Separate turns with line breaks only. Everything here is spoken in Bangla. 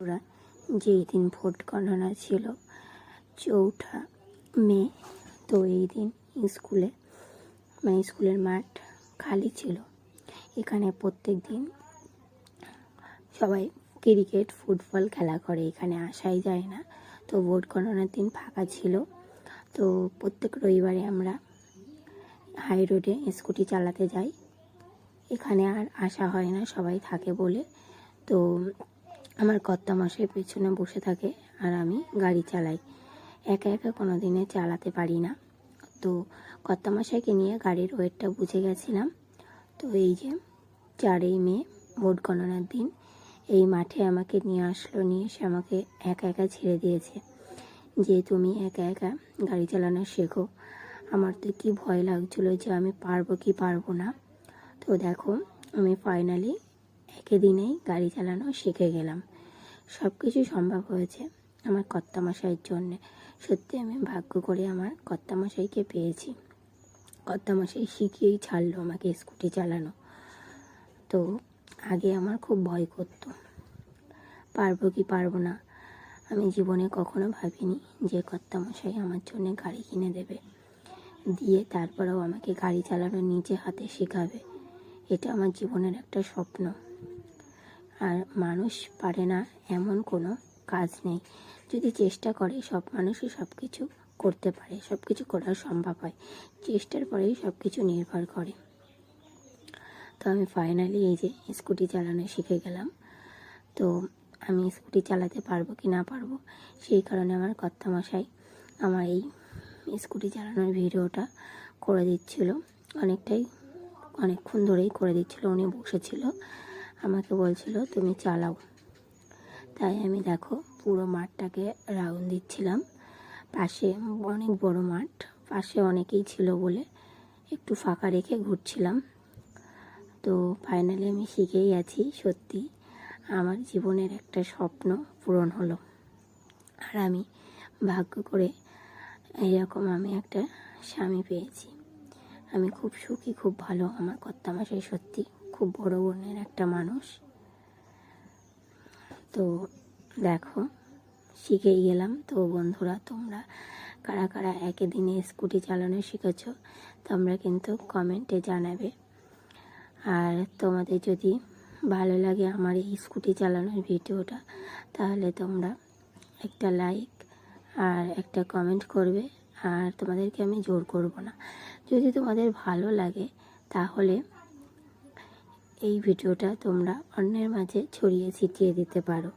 ওরা যেই দিন ভোট গণনা ছিল 4 মে, তো এই দিন স্কুলের মাঠ খালি ছিল। এখানে প্রত্যেক দিন সবাই ক্রিকেট ফুটবল খেলা করে, এখানে আসাই যায় না। তো ভোট গণনার দিন ফাঁকা ছিল। তো প্রত্যেক রবিবারে আমরা হাই রোডে স্কুটি চালাতে যাই। এখানে আর আসা হয় না, সবাই থাকে বলে। তো আমার কর্তামশাই পেছনে বসে থাকে আর আমি গাড়ি চালাই। একা একা কোনো দিনে চালাতে পারি না। তো কর্তামশাইকে নিয়ে গাড়ির ওয়েটটা বুঝে গেছিলাম। তো এই যে 4 মে ভোট গণনার দিন এই মাঠে আমাকে নিয়ে আসলো, নিয়ে এসে আমাকে একা একা ছেড়ে দিয়েছে যে তুমি একা একা গাড়ি চালানো শেখো। আমার তো কি ভয় লাগছিলো যে আমি পারবো কি পারবো না। তো দেখো, আমি ফাইনালি একই দিনেই গাড়ি চালানো শিখে গেলাম। সব কিছু সম্ভব হয়েছে আমার কর্তামশাইয়ের জন্যে। সত্যি আমি ভাগ্য করে আমার কর্তামশাইকে পেয়েছি। কর্তামশাই শিখিয়েই ছাড়লো আমাকে স্কুটি চালানো। তো আগে আমার খুব ভয় করতো, পারবো কি পারবো না। আমি জীবনে কখনো ভাবিনি যে কর্তামশাই আমার জন্য গাড়ি কিনে দেবে, দিয়ে তারপরেও আমাকে গাড়ি চালানো নিজে হাতে শেখাবে। এটা আমার জীবনের একটা স্বপ্ন। আর মানুষ পারে না এমন কোনো কাজ নেই। যদি চেষ্টা করে সব মানুষই সব কিছু করতে পারে, সব কিছু করা সম্ভব হয়। চেষ্টার পরেই সব কিছু নির্ভর করে। তো আমি ফাইনালি এই যে স্কুটি চালানো শিখে গেলাম। তো আমি স্কুটি চালাতে পারবো কি না পারবো, সেই কারণে আমার কর্তামশাই আমার এই স্কুটি চালানোর ভিডিওটা করে দিচ্ছিল। অনেকক্ষণ ধরেই করে দিচ্ছিল। উনি বসেছিল, আমাকে বলছিল তুমি চালাও। তাই আমি দেখো পুরো মাঠটাকে রাউন্ড দিচ্ছিলাম। পাশে অনেক বড় মাঠ, পাশে অনেকেই ছিল বলে একটু ফাঁকা রেখে ঘুরছিলাম। তো ফাইনালি আমি শিখেই গেছি। সত্যি আমার জীবনের একটা স্বপ্ন পূরণ হলো। আর আমি ভাগ্য করে এরকম আমি একটা স্বামী পেয়েছি। আমি খুব সুখী, খুব ভালো। আমার কর্তামশাই সত্যি খুব বড় বোনের একটা মানুষ। তো দেখো শিখেই গেলাম। তো বন্ধুরা, তোমরা কারা কারা একই দিনে স্কুটি চালানো শিখেছ তোমরা কিন্তু কমেন্টে জানাবে। আর তোমাদের যদি ভালো লাগে আমার এই স্কুটি চালানোর ভিডিওটা, তাহলে তোমরা একটা লাইক আর একটা কমেন্ট করবে। আর তোমাদেরকে আমি জোর করব না। যদি তোমাদের ভালো লাগে তাহলে এই ভিডিওটা তোমরা অন্যের মাঝে ছড়িয়ে ছিটিয়ে দিতে পারো।